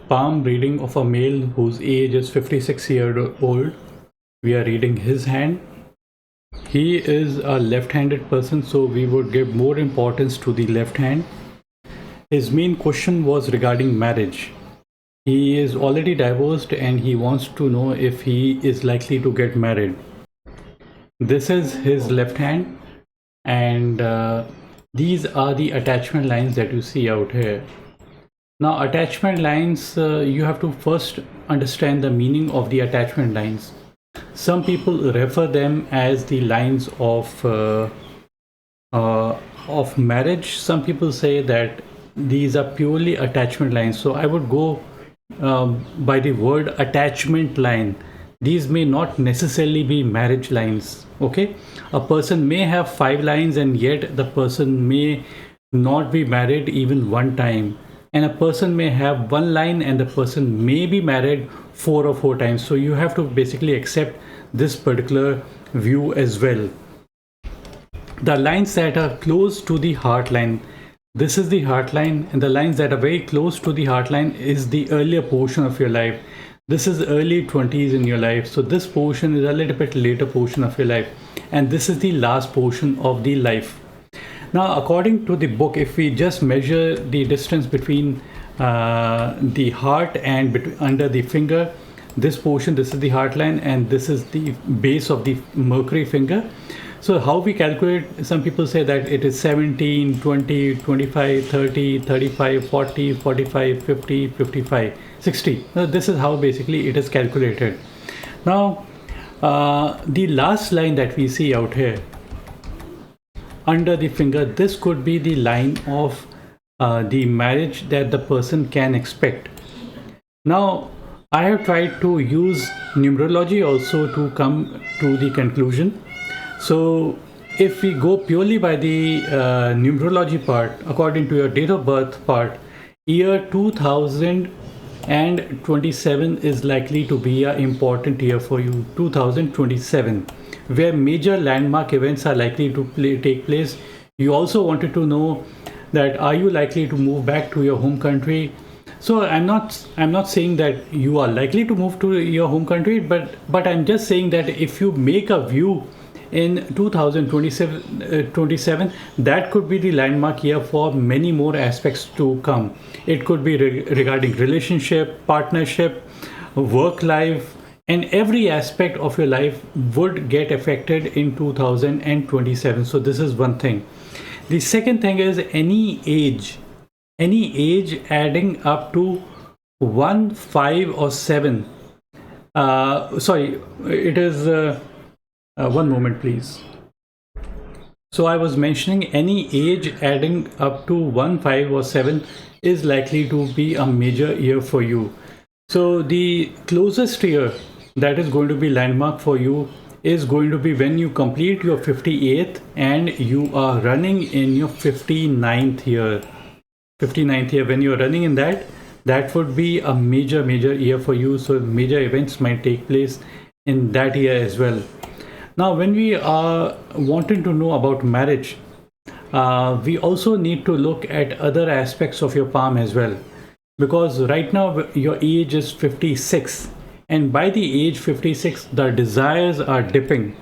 palm reading of a male whose age is 56 years old. We are reading his hand. He is a left-handed person, so we would give more importance to the left hand. His main question was regarding marriage. He is already divorced and he wants to know if he is likely to get married. This is his left hand, and these are the attachment lines that you see out here. Now, attachment lines, you have to first understand the meaning of the attachment lines. Some people refer them as the lines of marriage. Some people say that these are purely attachment lines. So I would go by the word attachment line. These may not necessarily be marriage lines. Okay, a person may have 5 lines and yet the person may not be married even one time, and a person may have 1 line and the person may be married 4 or 4 times. So you have to basically accept this particular view as well. The lines that are close to the heart line, this is the heart line, and the lines that are very close to the heart line is the earlier portion of your life. This is early 20s in your life, so this portion is a little bit later portion of your life, and this is the last portion of the life. Now, according to the book, if we just measure the distance between the heart and under the finger, this portion, this is the heart line, and this is the base of the mercury finger. So how we calculate, some people say that it is 17, 20, 25, 30, 35, 40, 45, 50, 55, 60. Now, this is how basically it is calculated. Now, the last line that we see out here, under the finger, this could be the line of the marriage that the person can expect. Now, I have tried to use numerology also to come to the conclusion. So if we go purely by the numerology part, according to your date of birth part, year 2027 is likely to be an important year for you. 2027, where major landmark events are likely to take place. You also wanted to know that are you likely to move back to your home country. So I'm not saying that you are likely to move to your home country, but I'm just saying that if you make a view in 2027, that could be the landmark year for many more aspects to come. It could be regarding relationship, partnership, work life, and every aspect of your life would get affected in 2027. So this is one thing. The second thing is any age adding up to 1, 5 or 7. Sorry, it is one moment please. So I was mentioning any age adding up to 1, 5 or 7 is likely to be a major year for you. So the closest year that is going to be landmark for you is going to be when you complete your 58th and you are running in your 59th year. 59th year, when you're running in that would be a major year for you. So major events might take place in that year as well. Now, when we are wanting to know about marriage, we also need to look at other aspects of your palm as well, because right now your age is 56, and by the age 56 the desires are dipping.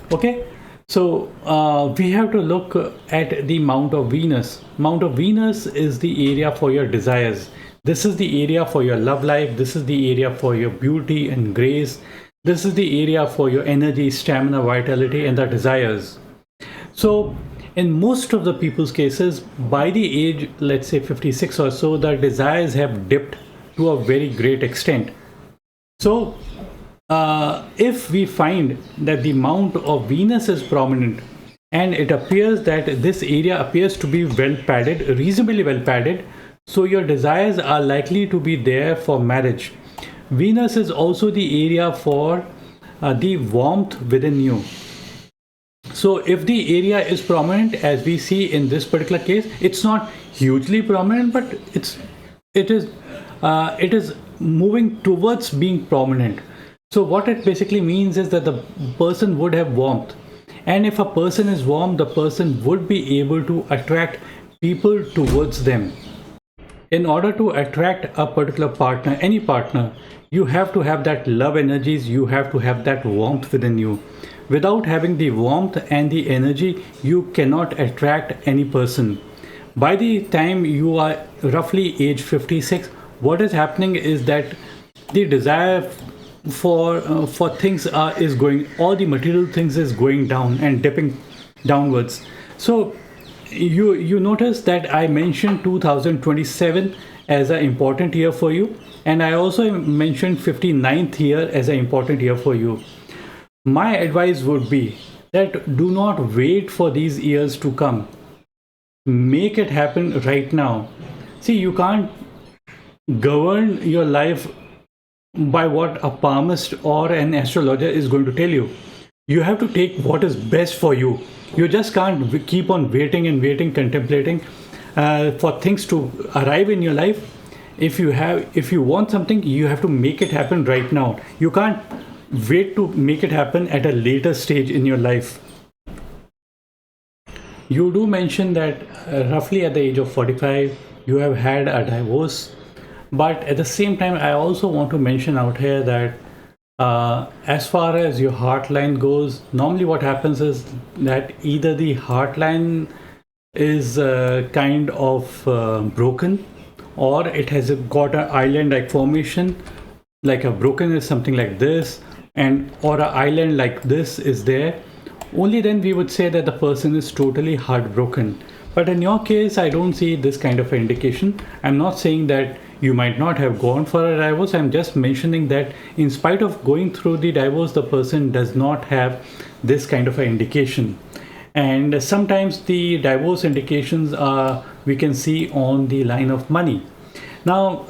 Okay, so we have to look at the mount of Venus. Mount of Venus is the area for your desires. This is the area for your love life. This is the area for your beauty and grace. This is the area for your energy, stamina, vitality, and the desires. So in most of the people's cases, by the age, let's say 56 or so, the desires have dipped to a very great extent. So if we find that the mount of Venus is prominent, and it appears that this area appears to be well padded, reasonably well padded, so your desires are likely to be there for marriage. Venus is also the area for the warmth within you. So if the area is prominent, as we see in this particular case, it's not hugely prominent, but it is moving towards being prominent. So what it basically means is that the person would have warmth, and if a person is warm, the person would be able to attract people towards them. In order to attract a particular partner, any partner, you have to have that love energies, you have to have that warmth within you. Without having the warmth and the energy, you cannot attract any person. By the time you are roughly age 56, what is happening is that the desire for things is going, all the material things is going down and dipping downwards. So you notice that I mentioned 2027 as an important year for you, and I also mentioned 59th year as an important year for you. My advice would be that do not wait for these years to come. Make it happen right now. See, you can't govern your life by what a palmist or an astrologer is going to tell you. You have to take what is best for you. You just can't keep on waiting and waiting, contemplating for things to arrive in your life. If you want something, you have to make it happen right now. You can't wait to make it happen at a later stage in your life. You do mention that roughly at the age of 45, you have had a divorce. But at the same time, I also want to mention out here that as far as your heart line goes, normally what happens is that either the heart line is kind of broken, or it has got an island-like formation, like a broken is something like this, and or an island like this is there. Only then we would say that the person is totally heartbroken. But in your case, I don't see this kind of indication. I'm not saying that you might not have gone for a divorce. I'm just mentioning that in spite of going through the divorce, the person does not have this kind of an indication. And sometimes the divorce indications are, we can see on the line of money. Now,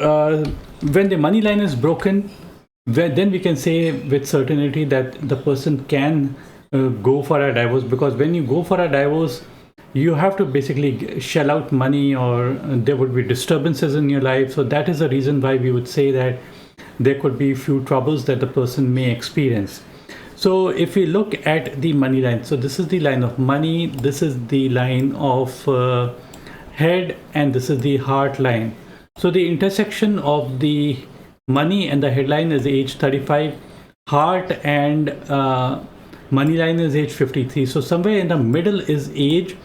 when the money line is broken, then we can say with certainty that the person can go for a divorce, because when you go for a divorce, you have to basically shell out money, or there would be disturbances in your life. So that is the reason why we would say that there could be few troubles that the person may experience. So if we look at the money line, so this is the line of money, this is the line of head, and this is the heart line. So the intersection of the money and the headline is age 35, heart and money line is age 53. So somewhere in the middle is age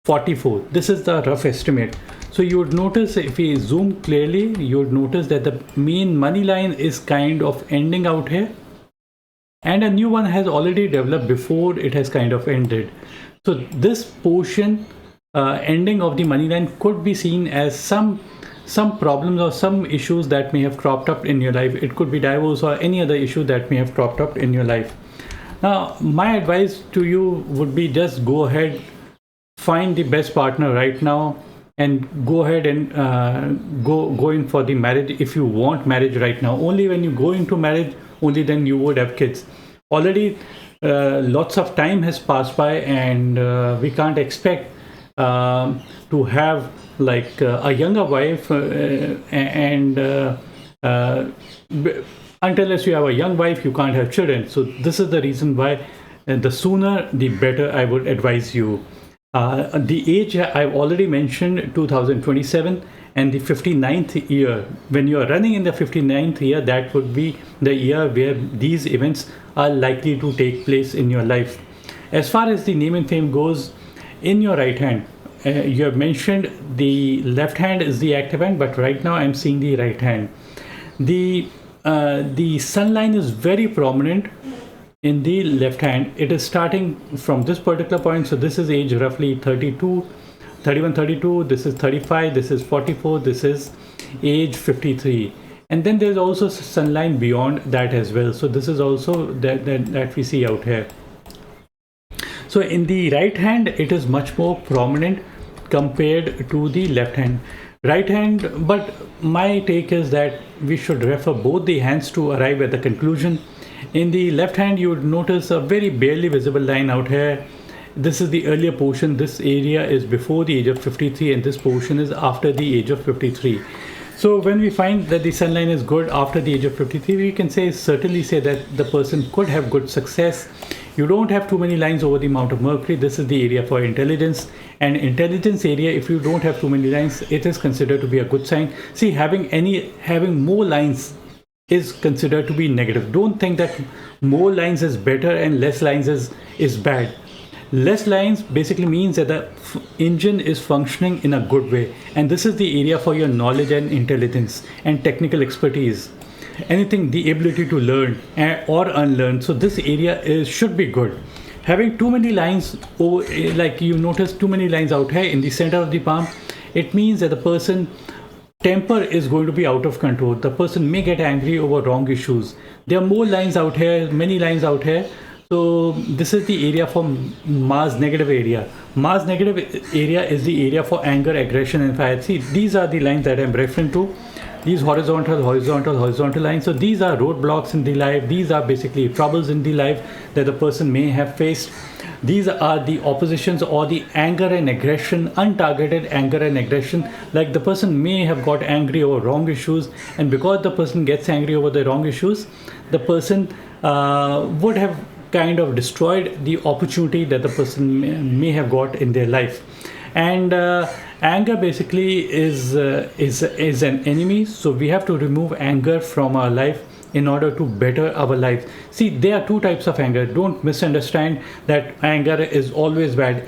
44. This is the rough estimate. So you would notice, if we zoom clearly, you would notice that the main money line is kind of ending out here, and a new one has already developed before it has kind of ended. So this portion ending of the money line could be seen as some problems or some issues that may have cropped up in your life. It could be divorce or any other issue that may have cropped up in your life. Now, my advice to you would be just go ahead, find the best partner right now, and go ahead and go in for the marriage if you want marriage right now. Only when you go into marriage, only then you would have kids. Already lots of time has passed by, and we can't expect to have like a younger wife unless you have a young wife, you can't have children. So this is the reason why the sooner the better, I would advise you. The age I've already mentioned, 2027, and the 59th year. When you are running in the 59th year, that would be the year where these events are likely to take place in your life. As far as the name and fame goes, in your right hand, you have mentioned the left hand is the active hand, but right now I'm seeing the right hand. The sun line is very prominent in the left hand. It is starting from this particular point. So this is age roughly 32, 31, 32. This is 35. This is 44. This is age 53. And then there's also sun line beyond that as well. So this is also that we see out here. So in the right hand, it is much more prominent compared to the left hand. Right hand, but my take is that we should refer both the hands to arrive at the conclusion. In the left hand, you would notice a very barely visible line out here. This is the earlier portion. This area is before the age of 53, and this portion is after the age of 53. So when we find that the sun line is good after the age of 53, we can certainly say that the person could have good success. You don't have too many lines over the Mount of Mercury. This is the area for intelligence. And intelligence area, if you don't have too many lines, it is considered to be a good sign. See, having more lines is considered to be negative. Don't think that more lines is better and less lines is bad. Less lines basically means that the engine is functioning in a good way, and this is the area for your knowledge and intelligence and technical expertise, anything, the ability to learn or unlearn. So this area should be good. Having too many lines, like you notice too many lines out here in the center of the palm, it means that the person temper is going to be out of control. The person may get angry over wrong issues. There are more lines out here, many lines out here. So this is the area for Mars negative area. Mars negative area is the area for anger, aggression, and fire. See, these are the lines that I'm referring to. These horizontal lines. So these are roadblocks in the life. These are basically troubles in the life that the person may have faced. These are the oppositions or the anger and aggression, untargeted anger and aggression. Like the person may have got angry over wrong issues, and because the person gets angry over the wrong issues, the person would have kind of destroyed the opportunity that the person may have got in their life. And anger basically is an enemy, so we have to remove anger from our life in order to better our life. See, there are two types of anger. Don't misunderstand that anger is always bad.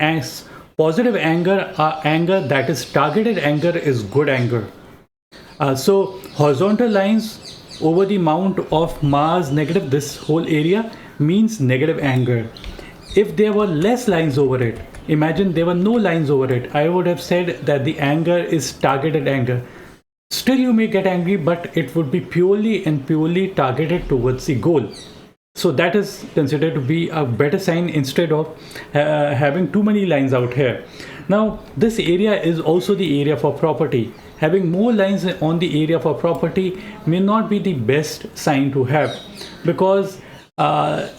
Positive anger, anger that is targeted anger, is good anger. So horizontal lines over the mount of Mars negative, this whole area means negative anger. If there were less lines over it, imagine there were no lines over it, I would have said that the anger is targeted anger. Still you may get angry, but it would be purely targeted towards the goal. So that is considered to be a better sign instead of having too many lines out here. Now this area is also the area for property. Having more lines on the area for property may not be the best sign to have, because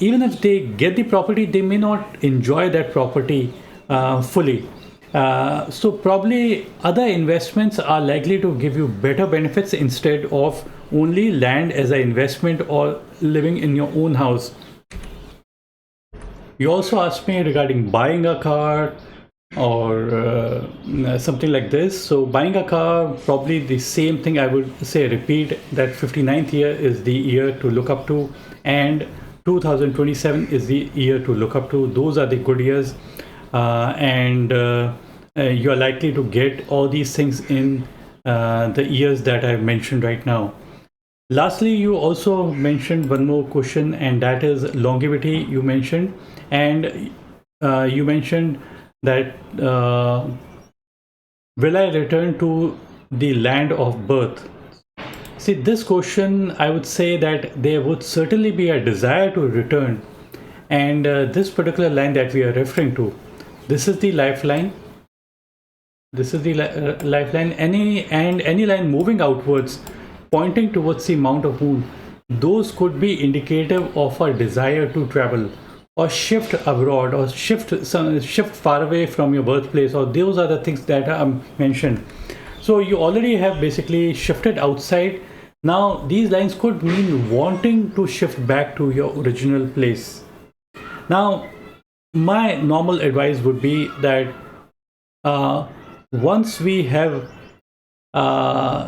even if they get the property, they may not enjoy that property fully. So probably other investments are likely to give you better benefits instead of only land as an investment or living in your own house. You also asked me regarding buying a car or something like this. So buying a car, probably the same thing I would say, repeat, that 59th year is the year to look up to, and 2027 is the year to look up to. Those are the good years, and you are likely to get all these things in the years that I've mentioned right now. Lastly, you also mentioned one more question, and that is longevity. You mentioned, and you mentioned that will I return to the land of birth? See, this question, I would say that there would certainly be a desire to return. And this particular line that we are referring to, this is the lifeline. This is the lifeline. Any line moving outwards, pointing towards the Mount of Moon, those could be indicative of a desire to travel or shift abroad or shift far away from your birthplace, or those are the things that are mentioned. So you already have basically shifted outside. Now these lines could mean wanting to shift back to your original place. Now my normal advice would be that once we have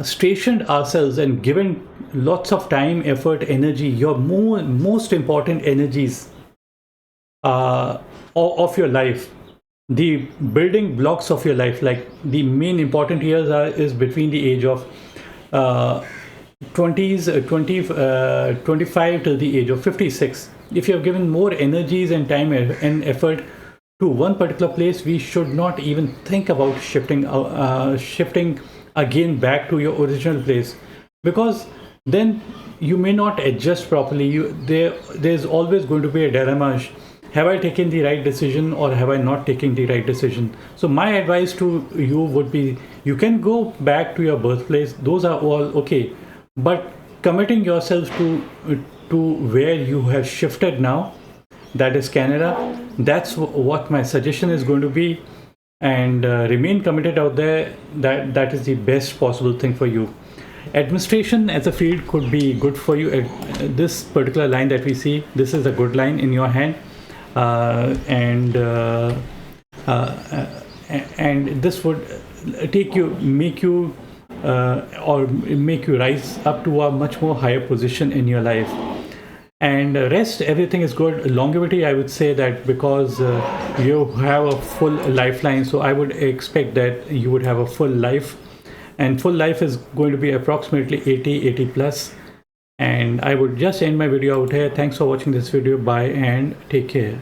stationed ourselves and given lots of time, effort, energy, your most important energies of your life, the building blocks of your life, like the main important years is between the age of 25 till the age of 56. If you have given more energies and time and effort to one particular place, we should not even think about shifting again back to your original place, because then you may not adjust properly. There's always going to be a dilemma. Have I taken the right decision or have I not taken the right decision? So my advice to you would be, you can go back to your birthplace. Those are all okay. But committing yourself to where you have shifted now, that is Canada, that's what my suggestion is going to be. And remain committed out there. That is the best possible thing for you. Administration as a field could be good for you. This particular line that we see, this is a good line in your hand. And this would make you or make you rise up to a much more higher position in your life. And rest, everything is good. Longevity, I would say that because you have a full lifeline, so I would expect that you would have a full life, and full life is going to be approximately 80 plus. And I would just end my video out here. Thanks for watching this video. Bye and take care.